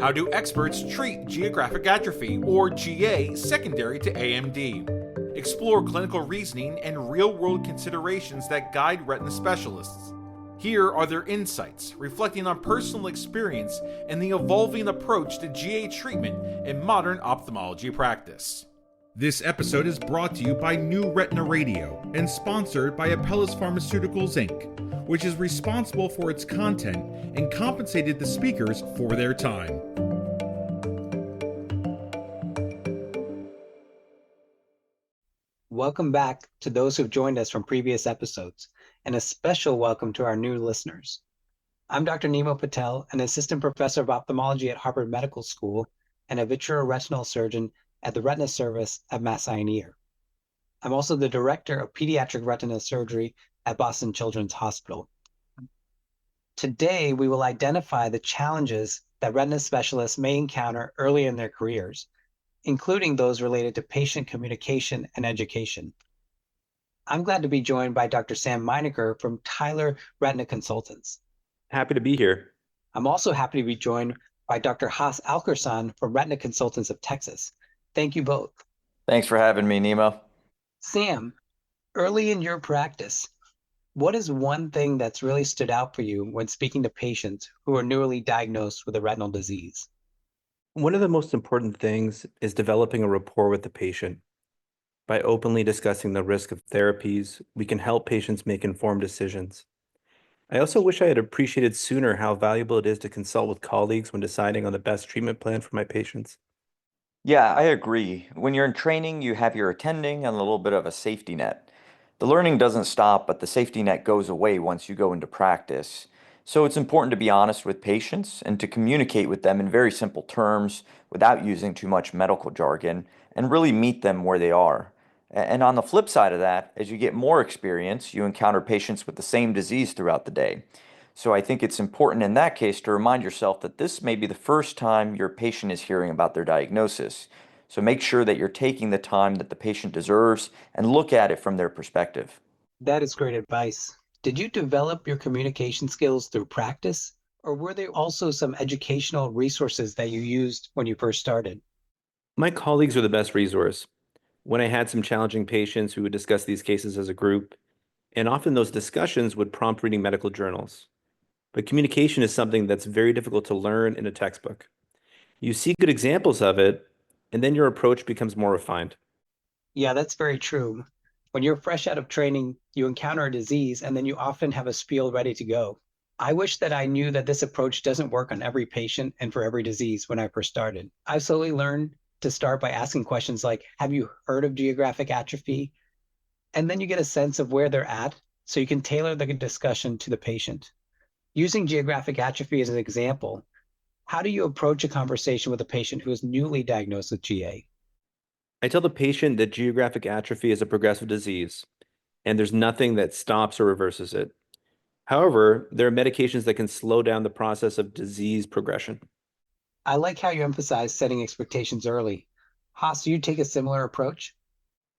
How do experts treat geographic atrophy, or GA, secondary to AMD? Explore clinical reasoning and real world considerations that guide retina specialists. Here are their insights, reflecting on personal experience and the evolving approach to GA treatment in modern ophthalmology practice. This episode is brought to you by New Retina Radio and sponsored by Apellis Pharmaceuticals Inc., which is responsible for its content and compensated the speakers for their time. Welcome back to those who've joined us from previous episodes, and a special welcome to our new listeners. I'm Dr. Nemo Patel, an assistant professor of ophthalmology at Harvard Medical School and a vitreoretinal surgeon at the Retina Service at Mass Eye and Ear. I'm also the director of pediatric retina surgery at Boston Children's Hospital. Today, we will identify the challenges that retina specialists may encounter early in their careers, including those related to patient communication and education. I'm glad to be joined by Dr. Sam Meinecker from Tyler Retina Consultants. Happy to be here. I'm also happy to be joined by Dr. Haas Alkerson from Retina Consultants of Texas. Thank you both. Thanks for having me, Nemo. Sam, early in your practice, what is one thing that's really stood out for you when speaking to patients who are newly diagnosed with a retinal disease? One of the most important things is developing a rapport with the patient. By openly discussing the risk of therapies, we can help patients make informed decisions. I also wish I had appreciated sooner how valuable it is to consult with colleagues when deciding on the best treatment plan for my patients. Yeah, I agree. When you're in training, you have your attending and a little bit of a safety net. The learning doesn't stop, but the safety net goes away once you go into practice. So it's important to be honest with patients and to communicate with them in very simple terms without using too much medical jargon and really meet them where they are. And on the flip side of that, as you get more experience, you encounter patients with the same disease throughout the day. So I think it's important in that case to remind yourself that this may be the first time your patient is hearing about their diagnosis. So make sure that you're taking the time that the patient deserves and look at it from their perspective. That is great advice. Did you develop your communication skills through practice, or were there also some educational resources that you used when you first started? My colleagues are the best resource. When I had some challenging patients, we would discuss these cases as a group, and often those discussions would prompt reading medical journals. But communication is something that's very difficult to learn in a textbook. You see good examples of it, and then your approach becomes more refined. Yeah, that's very true. When you're fresh out of training, you encounter a disease, and then you often have a spiel ready to go. I wish that I knew that this approach doesn't work on every patient and for every disease when I first started. I slowly learned to start by asking questions like, have you heard of geographic atrophy? And then you get a sense of where they're at, so you can tailor the discussion to the patient. Using geographic atrophy as an example, how do you approach a conversation with a patient who is newly diagnosed with GA? I tell the patient that geographic atrophy is a progressive disease, and there's nothing that stops or reverses it. However, there are medications that can slow down the process of disease progression. I like how you emphasize setting expectations early. Haas, do you take a similar approach?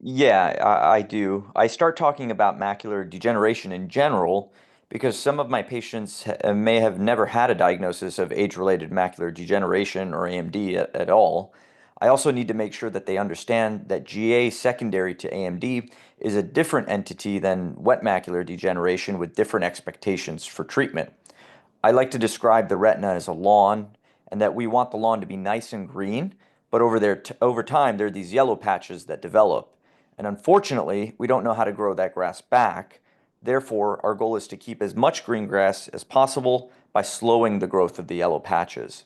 Yeah, I do. I start talking about macular degeneration in general because some of my patients may have never had a diagnosis of age-related macular degeneration or AMD at all. I also need to make sure that they understand that GA secondary to AMD is a different entity than wet macular degeneration with different expectations for treatment. I like to describe the retina as a lawn and that we want the lawn to be nice and green, but over time, there are these yellow patches that develop. And unfortunately, we don't know how to grow that grass back. Therefore, our goal is to keep as much green grass as possible by slowing the growth of the yellow patches.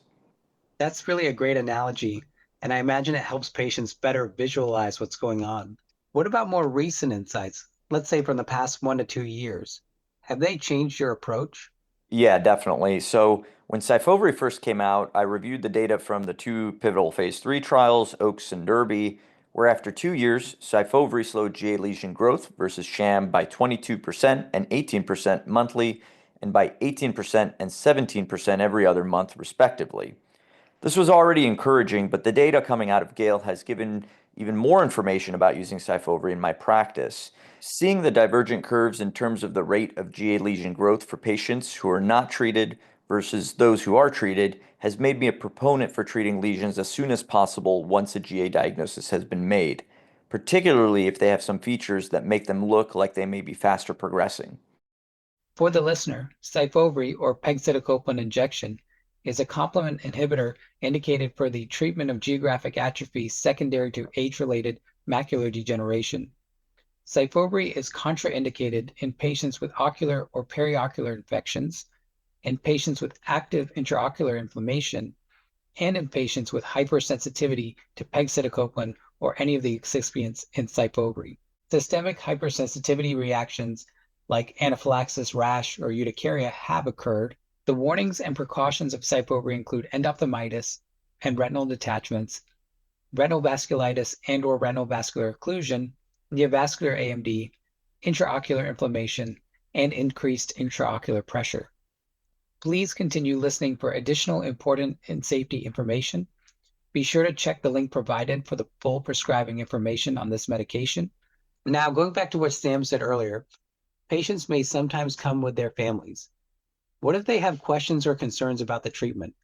That's really a great analogy, and I imagine it helps patients better visualize what's going on. What about more recent insights, let's say from the past 1 to 2 years? Have they changed your approach? Yeah, definitely. So when Syfovre first came out, I reviewed the data from the two pivotal phase 3 trials, Oaks and Derby, where after 2 years, Syfovre slowed GA lesion growth versus sham by 22% and 18% monthly, and by 18% and 17% every other month, respectively. This was already encouraging, but the data coming out of Gale has given even more information about using Syfovre in my practice. Seeing the divergent curves in terms of the rate of GA lesion growth for patients who are not treated versus those who are treated has made me a proponent for treating lesions as soon as possible once a GA diagnosis has been made, particularly if they have some features that make them look like they may be faster progressing. For the listener, Syfovre or pegcetacoplan injection is a complement inhibitor indicated for the treatment of geographic atrophy secondary to age-related macular degeneration. Syfovre is contraindicated in patients with ocular or periocular infections, in patients with active intraocular inflammation, and in patients with hypersensitivity to pegcetacoplan or any of the excipients in Syfovre. Systemic hypersensitivity reactions like anaphylaxis, rash, or urticaria have occurred. The warnings and precautions of Syfovre include endophthalmitis and retinal detachments, retinal vasculitis and/or retinal vascular occlusion, neovascular AMD, intraocular inflammation, and increased intraocular pressure. Please continue listening for additional important and safety information. Be sure to check the link provided for the full prescribing information on this medication. Now, going back to what Sam said earlier, patients may sometimes come with their families. What if they have questions or concerns about the treatment?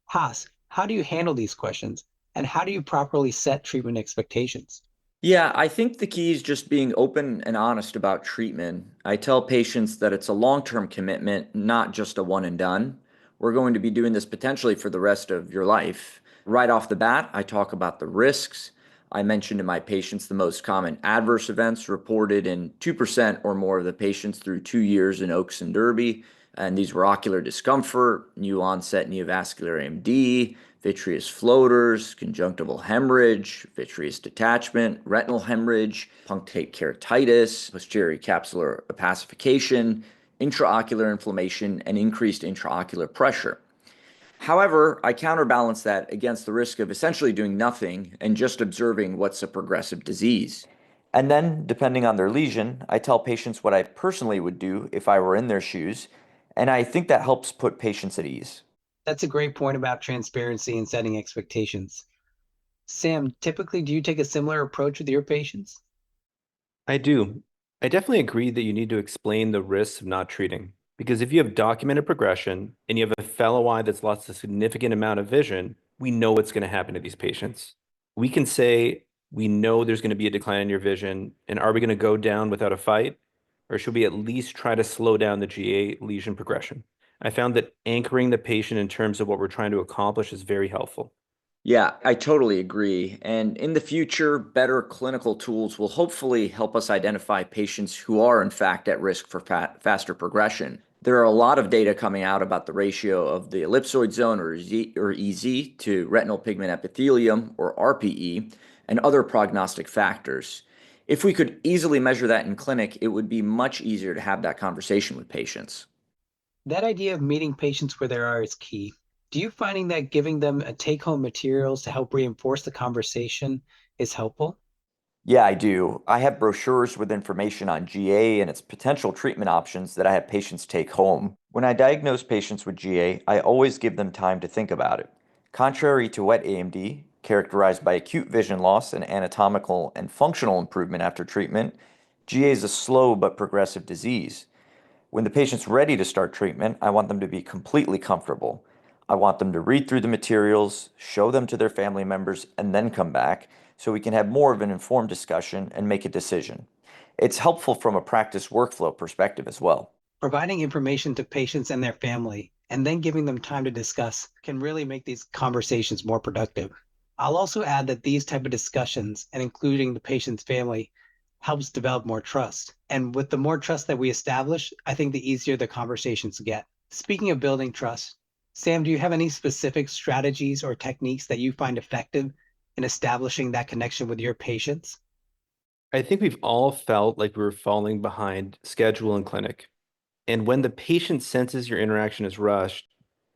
Haas, how do you handle these questions, and how do you properly set treatment expectations? Yeah, I think the key is just being open and honest about treatment. I tell patients that it's a long-term commitment, not just a one and done. We're going to be doing this potentially for the rest of your life. Right off the bat, I talk about the risks. I mention to my patients the most common adverse events reported in 2% or more of the patients through 2 years in Oaks and Derby. And these were ocular discomfort, new onset neovascular AMD, vitreous floaters, conjunctival hemorrhage, vitreous detachment, retinal hemorrhage, punctate keratitis, posterior capsular opacification, intraocular inflammation, and increased intraocular pressure. However, I counterbalance that against the risk of essentially doing nothing and just observing what's a progressive disease. And then, depending on their lesion, I tell patients what I personally would do if I were in their shoes, and I think that helps put patients at ease. That's a great point about transparency and setting expectations. Sam, typically, do you take a similar approach with your patients? I do. I definitely agree that you need to explain the risks of not treating. Because if you have documented progression and you have a fellow eye that's lost a significant amount of vision, we know what's going to happen to these patients. We can say, we know there's going to be a decline in your vision, and are we going to go down without a fight? Or should we at least try to slow down the GA lesion progression? I found that anchoring the patient in terms of what we're trying to accomplish is very helpful. Yeah, I totally agree. And in the future, better clinical tools will hopefully help us identify patients who are, in fact, at risk for faster progression. There are a lot of data coming out about the ratio of the ellipsoid zone or EZ to retinal pigment epithelium or RPE and other prognostic factors. If we could easily measure that in clinic, it would be much easier to have that conversation with patients. That idea of meeting patients where they are is key. Do you finding that giving them a take-home materials to help reinforce the conversation is helpful? Yeah, I do. I have brochures with information on GA and its potential treatment options that I have patients take home. When I diagnose patients with GA, I always give them time to think about it. Contrary to wet AMD, characterized by acute vision loss and anatomical and functional improvement after treatment, GA is a slow but progressive disease. When the patient's ready to start treatment, I want them to be completely comfortable. I want them to read through the materials, show them to their family members, and then come back so we can have more of an informed discussion and make a decision. It's helpful from a practice workflow perspective as well. Providing information to patients and their family and then giving them time to discuss can really make these conversations more productive. I'll also add that these type of discussions and including the patient's family helps develop more trust. And with the more trust that we establish, I think the easier the conversations get. Speaking of building trust, Sam, do you have any specific strategies or techniques that you find effective in establishing that connection with your patients? I think we've all felt like we were falling behind schedule in clinic. And when the patient senses your interaction is rushed,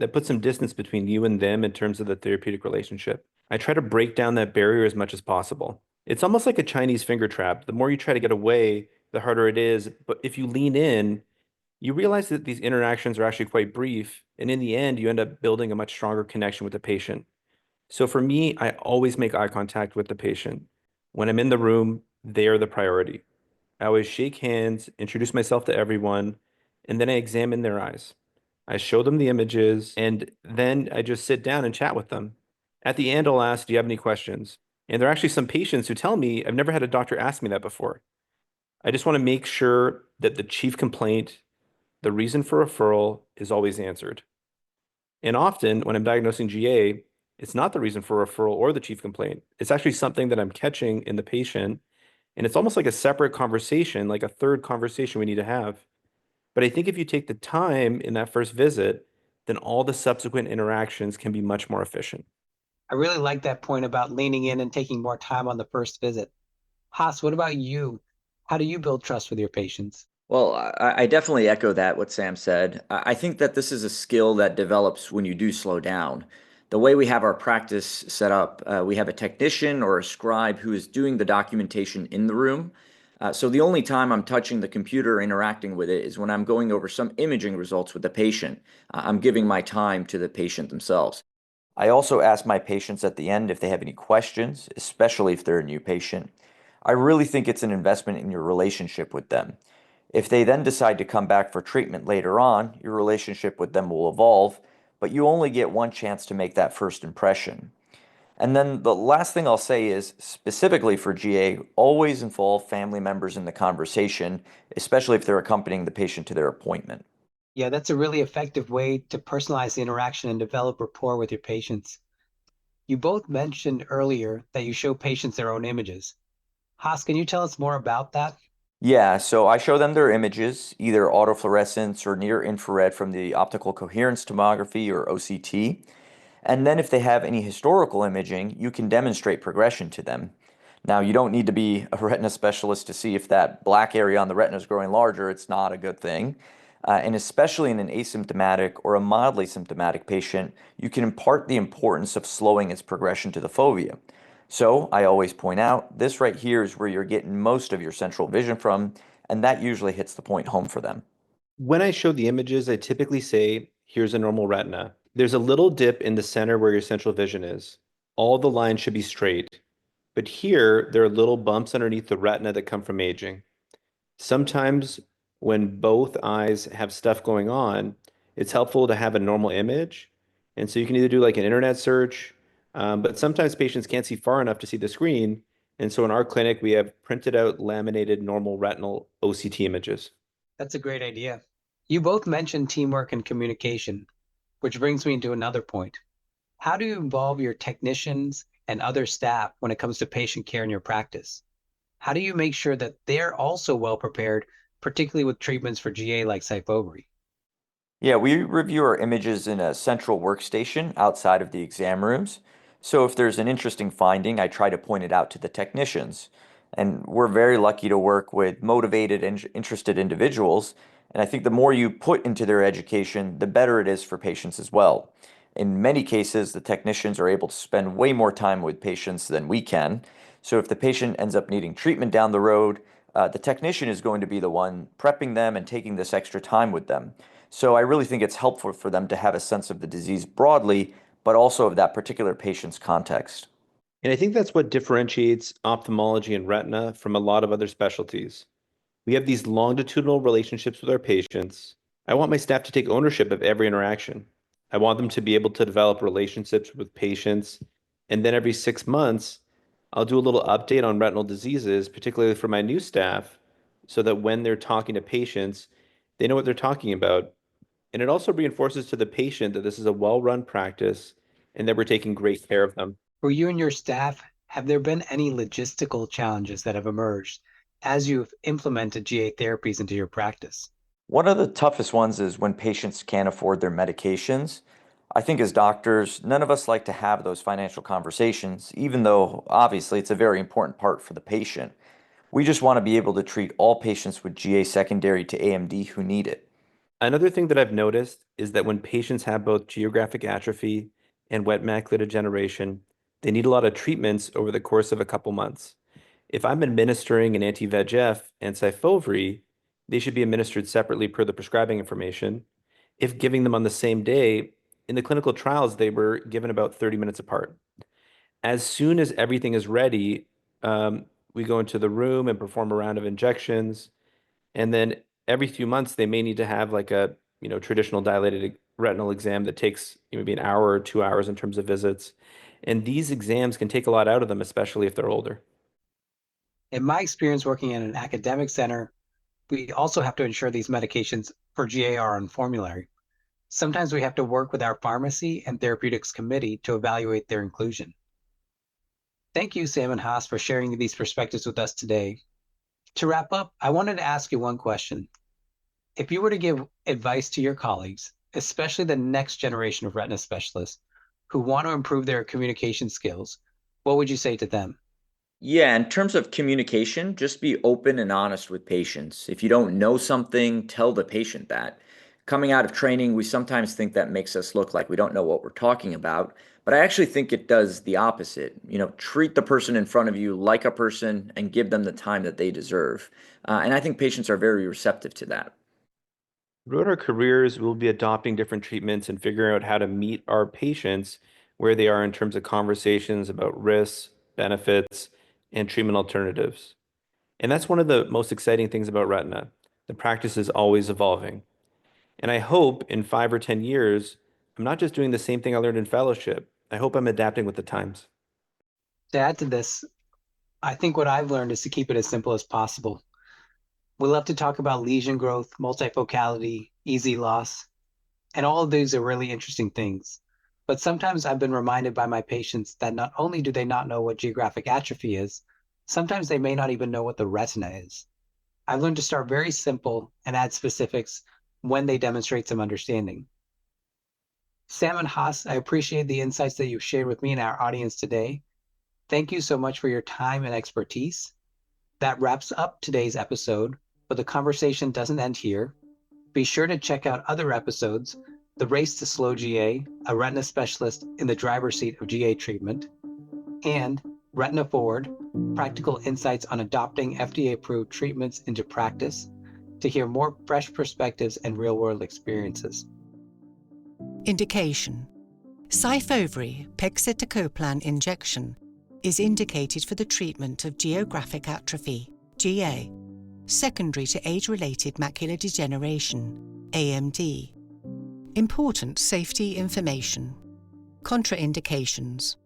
that puts some distance between you and them in terms of the therapeutic relationship. I try to break down that barrier as much as possible. It's almost like a Chinese finger trap. The more you try to get away, the harder it is. But if you lean in, you realize that these interactions are actually quite brief. And in the end, you end up building a much stronger connection with the patient. So for me, I always make eye contact with the patient. When I'm in the room, they are the priority. I always shake hands, introduce myself to everyone, and then I examine their eyes. I show them the images, and then I just sit down and chat with them. At the end, I'll ask, do you have any questions? And there are actually some patients who tell me, I've never had a doctor ask me that before. I just want to make sure that the chief complaint, the reason for referral, is always answered. And often when I'm diagnosing GA, it's not the reason for referral or the chief complaint. It's actually something that I'm catching in the patient. And it's almost like a separate conversation, like a third conversation we need to have. But I think if you take the time in that first visit, then all the subsequent interactions can be much more efficient. I really like that point about leaning in and taking more time on the first visit. Haas, what about you? How do you build trust with your patients? Well, I definitely echo that, what Sam said. I think that this is a skill that develops when you do slow down. The way we have our practice set up, we have a technician or a scribe who is doing the documentation in the room. So the only time I'm touching the computer or interacting with it is when I'm going over some imaging results with the patient. I'm giving my time to the patient themselves. I also ask my patients at the end if they have any questions, especially if they're a new patient. I really think it's an investment in your relationship with them. If they then decide to come back for treatment later on, your relationship with them will evolve, but you only get one chance to make that first impression. And then the last thing I'll say is, specifically for GA, always involve family members in the conversation, especially if they're accompanying the patient to their appointment. Yeah, that's a really effective way to personalize the interaction and develop rapport with your patients. You both mentioned earlier that you show patients their own images. Haas, can you tell us more about that? Yeah, so I show them their images, either autofluorescence or near infrared from the optical coherence tomography or OCT. And then if they have any historical imaging, you can demonstrate progression to them. Now, you don't need to be a retina specialist to see if that black area on the retina is growing larger. It's not a good thing. And especially in an asymptomatic or a mildly symptomatic patient, you can impart the importance of slowing its progression to the fovea. So I always point out, this right here is where you're getting most of your central vision from, and that usually hits the point home for them. When I show the images, I typically say, here's a normal retina. There's a little dip in the center where your central vision is. All the lines should be straight. But here, there are little bumps underneath the retina that come from aging. Sometimes when both eyes have stuff going on, it's helpful to have a normal image. And so you can either do like an internet search, but sometimes patients can't see far enough to see the screen. And so in our clinic, we have printed out laminated normal retinal OCT images. That's a great idea. You both mentioned teamwork and communication, which brings me to another point. How do you involve your technicians and other staff when it comes to patient care in your practice? How do you make sure that they're also well prepared, particularly with treatments for GA like Syfovre? Yeah, we review our images in a central workstation outside of the exam rooms. So if there's an interesting finding, I try to point it out to the technicians. And we're very lucky to work with motivated and interested individuals. And I think the more you put into their education, the better it is for patients as well. In many cases, the technicians are able to spend way more time with patients than we can. So if the patient ends up needing treatment down the road, the technician is going to be the one prepping them and taking this extra time with them. So I really think it's helpful for them to have a sense of the disease broadly, but also of that particular patient's context. And I think that's what differentiates ophthalmology and retina from a lot of other specialties. We have these longitudinal relationships with our patients. I want my staff to take ownership of every interaction. I want them to be able to develop relationships with patients. And then every 6 months, I'll do a little update on retinal diseases, particularly for my new staff, so that when they're talking to patients, they know what they're talking about. And it also reinforces to the patient that this is a well-run practice and that we're taking great care of them. For you and your staff, have there been any logistical challenges that have emerged as you've implemented GA therapies into your practice? One of the toughest ones is when patients can't afford their medications. I think as doctors, none of us like to have those financial conversations, even though obviously it's a very important part for the patient. We just want to be able to treat all patients with GA secondary to AMD who need it. Another thing that I've noticed is that when patients have both geographic atrophy and wet macular degeneration, they need a lot of treatments over the course of a couple months. If I'm administering an anti-VEGF and Syfovre, they should be administered separately per the prescribing information. If giving them on the same day, in the clinical trials, they were given about 30 minutes apart. As soon as everything is ready, we go into the room and perform a round of injections. And then every few months, they may need to have like a traditional dilated retinal exam that takes maybe an hour or 2 hours in terms of visits. And these exams can take a lot out of them, especially if they're older. In my experience working in an academic center, we also have to ensure these medications for GA are on formulary. Sometimes we have to work with our pharmacy and therapeutics committee to evaluate their inclusion. Thank you, Sam and Haas, for sharing these perspectives with us today. To wrap up, I wanted to ask you one question. If you were to give advice to your colleagues, especially the next generation of retina specialists who want to improve their communication skills, what would you say to them? Yeah, in terms of communication, just be open and honest with patients. If you don't know something, tell the patient that. Coming out of training, we sometimes think that makes us look like we don't know what we're talking about, but I actually think it does the opposite. Treat the person in front of you like a person and give them the time that they deserve. And I think patients are very receptive to that. Throughout our careers, we'll be adopting different treatments and figuring out how to meet our patients where they are in terms of conversations about risks, benefits, and treatment alternatives. And that's one of the most exciting things about retina. The practice is always evolving. And I hope in 5 or 10 years, I'm not just doing the same thing I learned in fellowship. I hope I'm adapting with the times. To add to this, I think what I've learned is to keep it as simple as possible. We love to talk about lesion growth, multifocality, easy loss, and all of these are really interesting things. But sometimes I've been reminded by my patients that not only do they not know what geographic atrophy is, sometimes they may not even know what the retina is. I've learned to start very simple and add specifics when they demonstrate some understanding. Sam and Haas, I appreciate the insights that you've shared with me and our audience today. Thank you so much for your time and expertise. That wraps up today's episode, but the conversation doesn't end here. Be sure to check out other episodes: The Race to Slow GA, a retina specialist in the driver's seat of GA treatment, and Retina Forward, practical insights on adopting FDA-approved treatments into practice, to hear more fresh perspectives and real-world experiences. Indication: Syfovre pegcetacoplan injection is indicated for the treatment of geographic atrophy, GA, secondary to age-related macular degeneration, AMD. Important safety information. Contraindications.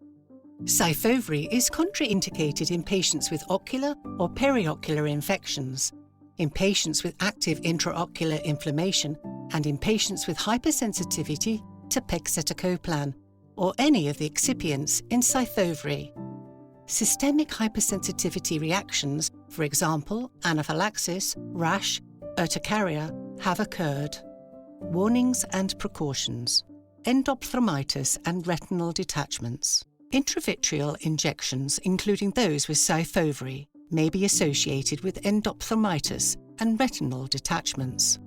Syfovre is contraindicated in patients with ocular or periocular infections, in patients with active intraocular inflammation, and in patients with hypersensitivity to pegcetacoplan or any of the excipients in Syfovre. Systemic hypersensitivity reactions, for example, anaphylaxis, rash, urticaria, have occurred. Warnings and precautions. Endophthalmitis and retinal detachments. Intravitreal injections, including those with Syfovre, may be associated with endophthalmitis and retinal detachments.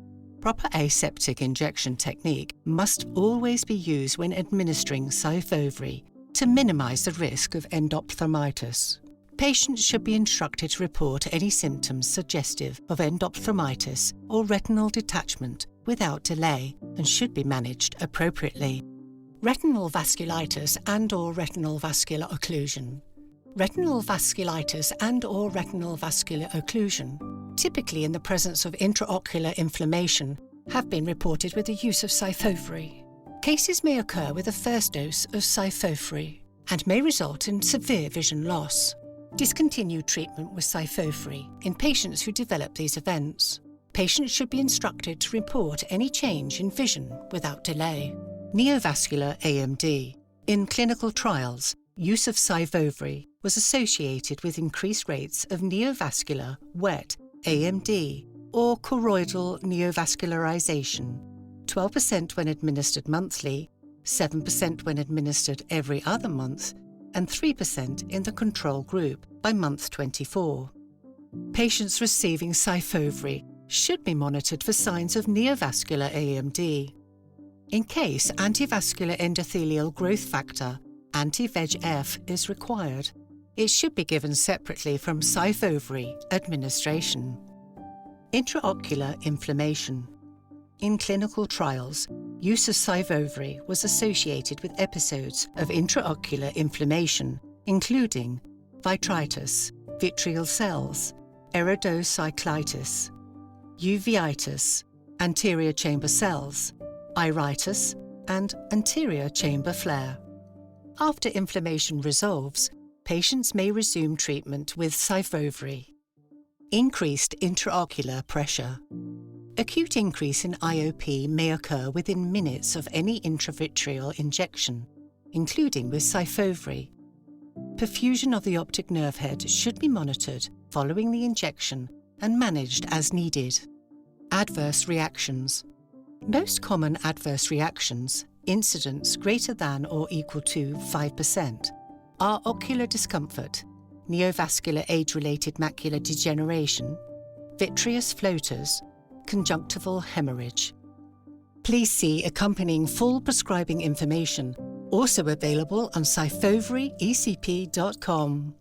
Proper aseptic injection technique must always be used when administering Syfovre to minimize the risk of endophthalmitis. Patients should be instructed to report any symptoms suggestive of endophthalmitis or retinal detachment without delay and should be managed appropriately. Retinal vasculitis and/or retinal vascular occlusion. Retinal vasculitis and/or retinal vascular occlusion, typically in the presence of intraocular inflammation, have been reported with the use of Syfovre. Cases may occur with a first dose of Syfovre and may result in severe vision loss. Discontinue treatment with Syfovre in patients who develop these events. Patients should be instructed to report any change in vision without delay. Neovascular AMD. In clinical trials, use of Syfovre was associated with increased rates of neovascular, wet, AMD, or choroidal neovascularization. 12% when administered monthly, 7% when administered every other month, and 3% in the control group by month 24. Patients receiving Syfovre should be monitored for signs of neovascular AMD. In case antivascular endothelial growth factor, anti-VEGF, is required, it should be given separately from Syfovre administration. Intraocular inflammation. In clinical trials, use of Syfovre was associated with episodes of intraocular inflammation, including vitritis, vitreal cells, iridocyclitis, uveitis, anterior chamber cells, iritis, and anterior chamber flare. After inflammation resolves, patients may resume treatment with Syfovre. Increased intraocular pressure. Acute increase in IOP may occur within minutes of any intravitreal injection, including with Syfovre. Perfusion of the optic nerve head should be monitored following the injection and managed as needed. Adverse reactions. Most common adverse reactions, incidence greater than or equal to 5%, are ocular discomfort, neovascular age-related macular degeneration, vitreous floaters, conjunctival hemorrhage. Please see accompanying full prescribing information, also available on syfovreecp.com.